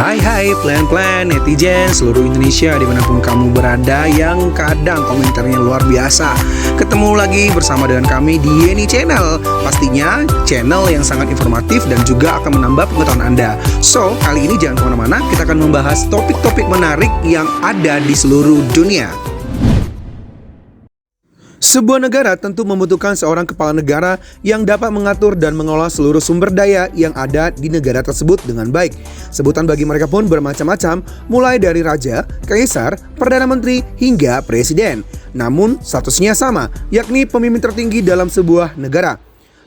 Hai plan-plan netizen seluruh Indonesia dimanapun kamu berada yang kadang komentarnya luar biasa. Ketemu lagi bersama dengan kami di Yeni Channel. Pastinya channel yang sangat informatif dan juga akan menambah pengetahuan Anda. So, kali ini jangan kemana-mana, kita akan membahas topik-topik menarik yang ada di seluruh dunia. Sebuah negara tentu membutuhkan seorang kepala negara yang dapat mengatur dan mengelola seluruh sumber daya yang ada di negara tersebut dengan baik. Sebutan bagi mereka pun bermacam-macam, mulai dari raja, kaisar, perdana menteri, hingga presiden. Namun, statusnya sama, yakni pemimpin tertinggi dalam sebuah negara.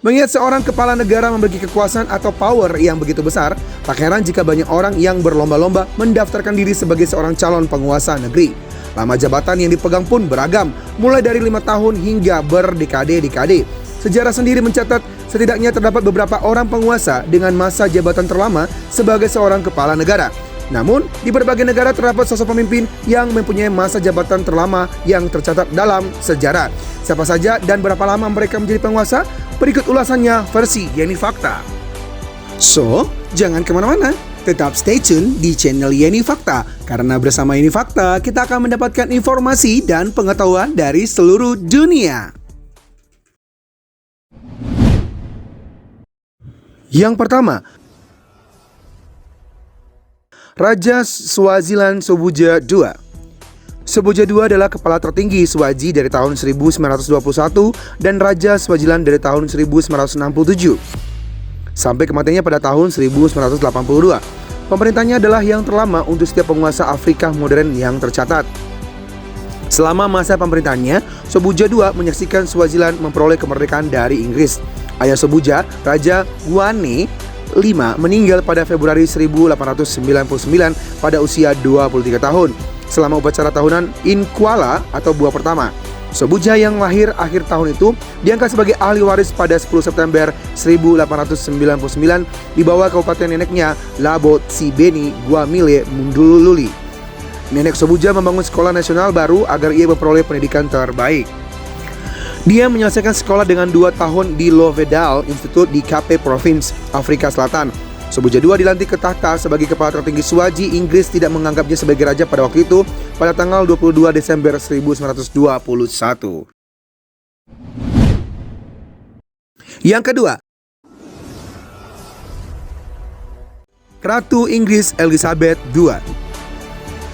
Mengingat seorang kepala negara memiliki kekuasaan atau power yang begitu besar, tak heran jika banyak orang yang berlomba-lomba mendaftarkan diri sebagai seorang calon penguasa negeri. Lama jabatan yang dipegang pun beragam, mulai dari 5 tahun hingga berdekade-dekade. Sejarah sendiri mencatat setidaknya terdapat beberapa orang penguasa dengan masa jabatan terlama sebagai seorang kepala negara. Namun, di berbagai negara terdapat sosok pemimpin yang mempunyai masa jabatan terlama yang tercatat dalam sejarah. Siapa saja dan berapa lama mereka menjadi penguasa? Berikut ulasannya versi Yeni Fakta. So, jangan kemana-mana. Tetap stay tune di channel Yeni Fakta, karena bersama Yeni Fakta kita akan mendapatkan informasi dan pengetahuan dari seluruh dunia. Yang pertama, Raja Swaziland Sobhuza II. Sobhuza II adalah kepala tertinggi Swazi dari tahun 1921 dan Raja Swaziland dari tahun 1967. Sampai kematiannya pada tahun 1982. Pemerintahnya adalah yang terlama untuk setiap penguasa Afrika modern yang tercatat. Selama masa pemerintahannya, Sobhuza II menyaksikan Swaziland memperoleh kemerdekaan dari Inggris. Ayah Sobhuza, Raja Guane V, meninggal pada Februari 1899 pada usia 23 tahun. Selama upacara tahunan Inkwala atau buah pertama, Sobhuza yang lahir akhir tahun itu diangkat sebagai ahli waris pada 10 September 1899 di bawah kabupaten neneknya Labo Tsibeni Guamile Mundululi. Nenek Sobhuza membangun sekolah nasional baru agar ia memperoleh pendidikan terbaik. Dia menyelesaikan sekolah dengan 2 tahun di Lovedale Institute di Cape Province, Afrika Selatan. Sobhuza II dilantik ke tahta sebagai kepala tertinggi Swazi. Inggris tidak menganggapnya sebagai raja pada waktu itu pada tanggal 22 Desember 1921. Yang kedua, Ratu Inggris Elizabeth II.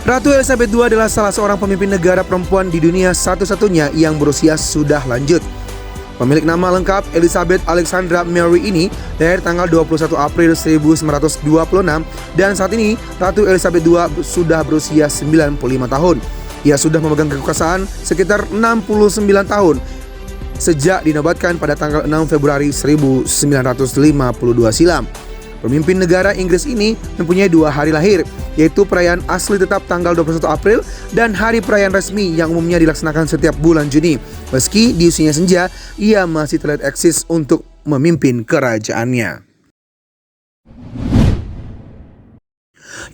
Ratu Elizabeth II adalah salah seorang pemimpin negara perempuan di dunia satu-satunya yang berusia sudah lanjut. Pemilik nama lengkap Elizabeth Alexandra Mary ini lahir tanggal 21 April 1926 dan saat ini Ratu Elizabeth II sudah berusia 95 tahun. Ia sudah memegang kekuasaan sekitar 69 tahun sejak dinobatkan pada tanggal 6 Februari 1952 silam. Pemimpin negara Inggris ini mempunyai 2 hari lahir, yaitu perayaan asli tetap tanggal 21 April dan hari perayaan resmi yang umumnya dilaksanakan setiap bulan Juni. Meski di usianya senja, ia masih terlihat eksis untuk memimpin kerajaannya.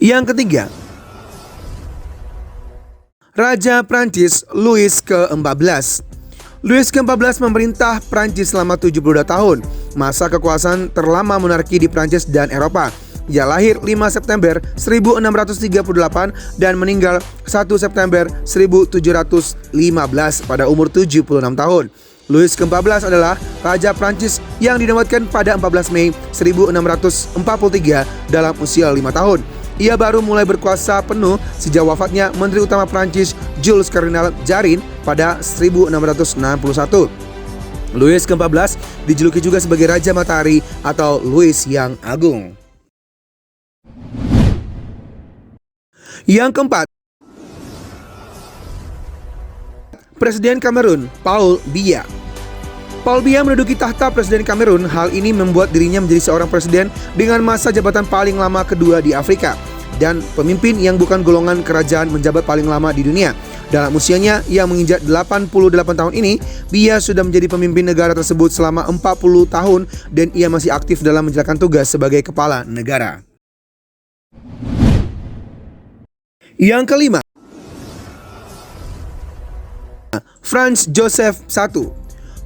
Yang ketiga, Raja Prancis Louis ke-14. Louis ke-14 memerintah Prancis selama 72 tahun, masa kekuasaan terlama monarki di Prancis dan Eropa. Ia lahir 5 September 1638 dan meninggal 1 September 1715 pada umur 76 tahun. Louis ke-14 adalah Raja Prancis yang dinobatkan pada 14 Mei 1643 dalam usia 5 tahun. Ia baru mulai berkuasa penuh sejak wafatnya Menteri Utama Prancis Jules Cardinal Mazarin pada 1661. Louis ke-14 dijuluki juga sebagai Raja Matahari atau Louis yang Agung. Yang keempat, Presiden Kamerun Paul Biya. Paul Biya menduduki tahta Presiden Kamerun. Hal ini membuat dirinya menjadi seorang presiden dengan masa jabatan paling lama kedua di Afrika dan pemimpin yang bukan golongan kerajaan menjabat paling lama di dunia. Dalam usianya yang menginjak 88 tahun ini, Biya sudah menjadi pemimpin negara tersebut selama 40 tahun dan ia masih aktif dalam menjalankan tugas sebagai kepala negara. Yang kelima, Franz Joseph I.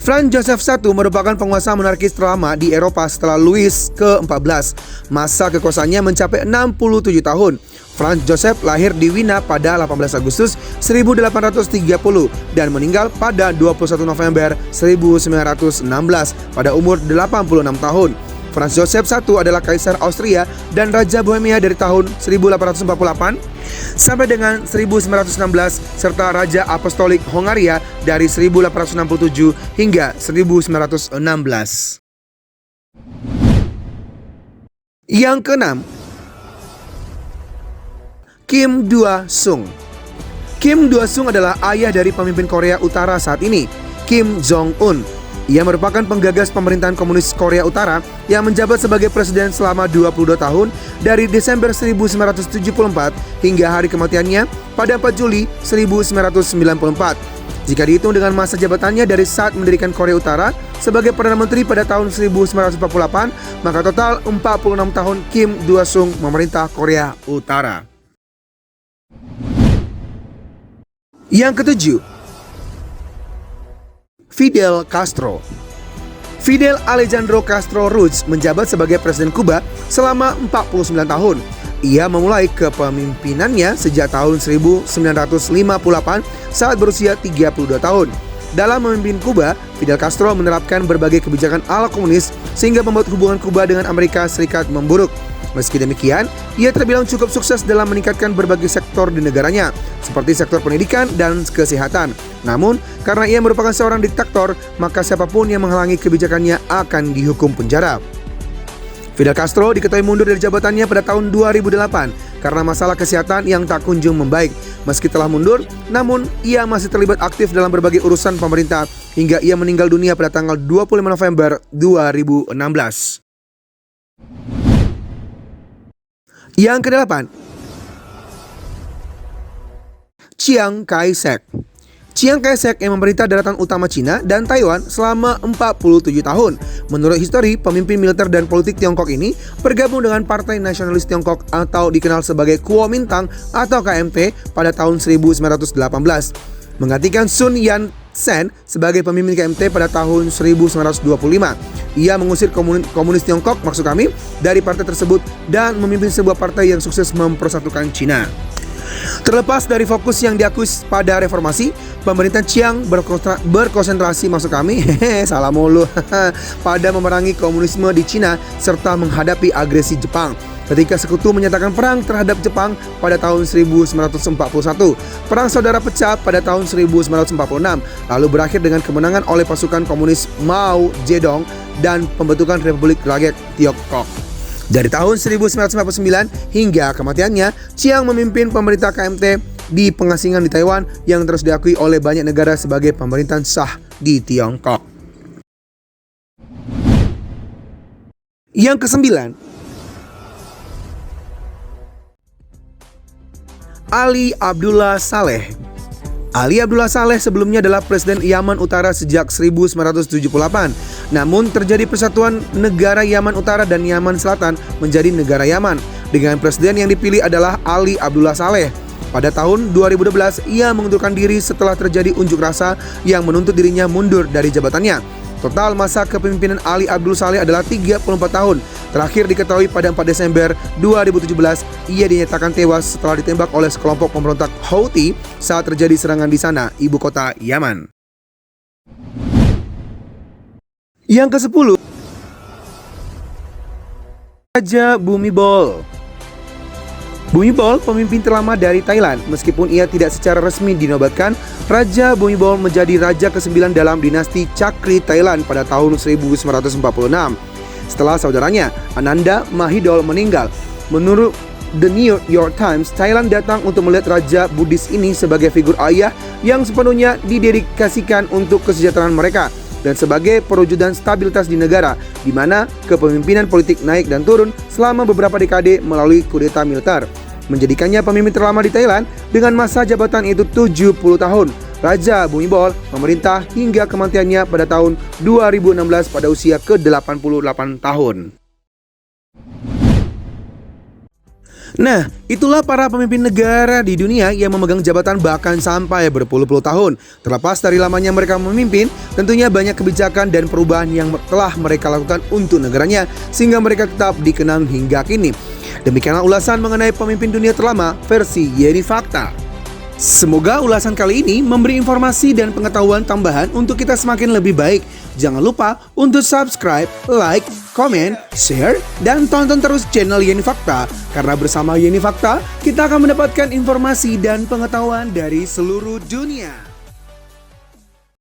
Franz Joseph I merupakan penguasa monarkis terlama di Eropa setelah Louis ke-14. Masa kekuasaannya mencapai 67 tahun. Franz Joseph lahir di Wina pada 18 Agustus 1830 dan meninggal pada 21 November 1916 pada umur 86 tahun. Franz Joseph I adalah Kaisar Austria dan Raja Bohemia dari tahun 1848 sampai dengan 1916 serta Raja Apostolik Hongaria dari 1867 hingga 1916. Yang keenam, Kim Dae-sung. Kim Dae-sung adalah ayah dari pemimpin Korea Utara saat ini, Kim Jong-un. Ia merupakan penggagas pemerintahan komunis Korea Utara yang menjabat sebagai presiden selama 22 tahun dari Desember 1974 hingga hari kematiannya pada 4 Juli 1994. Jika dihitung dengan masa jabatannya dari saat mendirikan Korea Utara sebagai Perdana Menteri pada tahun 1948, maka total 46 tahun Kim Dae-sung memerintah Korea Utara. Yang ketujuh, Fidel Castro. Fidel Alejandro Castro Ruz menjabat sebagai Presiden Kuba selama 49 tahun. Ia memulai kepemimpinannya sejak tahun 1958 saat berusia 32 tahun. Dalam memimpin Kuba, Fidel Castro menerapkan berbagai kebijakan ala komunis sehingga membuat hubungan Kuba dengan Amerika Serikat memburuk. Meski demikian, ia terbilang cukup sukses dalam meningkatkan berbagai sektor di negaranya, seperti sektor pendidikan dan kesehatan. Namun, karena ia merupakan seorang diktator, maka siapapun yang menghalangi kebijakannya akan dihukum penjara. Fidel Castro diketahui mundur dari jabatannya pada tahun 2008 karena masalah kesehatan yang tak kunjung membaik. Meski telah mundur, namun ia masih terlibat aktif dalam berbagai urusan pemerintah hingga ia meninggal dunia pada tanggal 25 November 2016. Yang kedelapan, Chiang Kai-shek. Chiang Kai-shek yang memerintah daratan utama Cina dan Taiwan selama 47 tahun. Menurut histori, pemimpin militer dan politik Tiongkok ini bergabung dengan Partai Nasionalis Tiongkok atau dikenal sebagai Kuomintang atau KMT pada tahun 1918. Menggantikan Sun Yat-sen sebagai pemimpin KMT pada tahun 1925. Ia mengusir komunis Tiongkok, maksud kami, dari partai tersebut dan memimpin sebuah partai yang sukses mempersatukan Cina. Terlepas dari fokus yang diakui pada reformasi, pemerintahan Chiang berkonsentrasi, maksud kami, salah mulu, pada memerangi komunisme di Cina serta menghadapi agresi Jepang. Ketika sekutu menyatakan perang terhadap Jepang pada tahun 1941, perang saudara pecah pada tahun 1946, lalu berakhir dengan kemenangan oleh pasukan komunis Mao Zedong dan pembentukan Republik Rakyat Tiongkok. Dari tahun 1949 hingga kematiannya, Chiang memimpin pemerintah KMT di pengasingan di Taiwan yang terus diakui oleh banyak negara sebagai pemerintahan sah di Tiongkok. Yang kesembilan, Ali Abdullah Saleh. Ali Abdullah Saleh sebelumnya adalah Presiden Yaman Utara sejak 1978. Namun terjadi persatuan negara Yaman Utara dan Yaman Selatan menjadi negara Yaman. Dengan presiden yang dipilih adalah Ali Abdullah Saleh. Pada tahun 2012, ia mengundurkan diri setelah terjadi unjuk rasa yang menuntut dirinya mundur dari jabatannya. Total masa kepemimpinan Ali Abdullah Saleh adalah 34 tahun. Terakhir diketahui pada 4 Desember 2017, ia dinyatakan tewas setelah ditembak oleh sekelompok pemberontak Houthi saat terjadi serangan di sana, ibu kota Yaman. Yang ke-10, Raja Bhumibol. Bhumibol, pemimpin terlama dari Thailand. Meskipun ia tidak secara resmi dinobatkan, Raja Bhumibol menjadi raja ke-9 dalam dinasti Chakri Thailand pada tahun 1946. Setelah saudaranya, Ananda Mahidol, meninggal. Menurut The New York Times, Thailand datang untuk melihat raja Buddhis ini sebagai figur ayah yang sepenuhnya didedikasikan untuk kesejahteraan mereka dan sebagai perwujudan stabilitas di negara, di mana kepemimpinan politik naik dan turun selama beberapa dekade melalui kudeta militer, menjadikannya pemimpin terlama di Thailand dengan masa jabatan itu 70 tahun. Raja Bhumibol memerintah hingga kematiannya pada tahun 2016 pada usia ke-88 tahun. Nah, itulah para pemimpin negara di dunia yang memegang jabatan bahkan sampai berpuluh-puluh tahun. Terlepas dari lamanya mereka memimpin, tentunya banyak kebijakan dan perubahan yang telah mereka lakukan untuk negaranya sehingga mereka tetap dikenang hingga kini. Demikianlah ulasan mengenai pemimpin dunia terlama versi Yeni Fakta. Semoga ulasan kali ini memberi informasi dan pengetahuan tambahan untuk kita semakin lebih baik. Jangan lupa untuk subscribe, like, komen, share, dan tonton terus channel Yeni Fakta. Karena bersama Yeni Fakta, kita akan mendapatkan informasi dan pengetahuan dari seluruh dunia.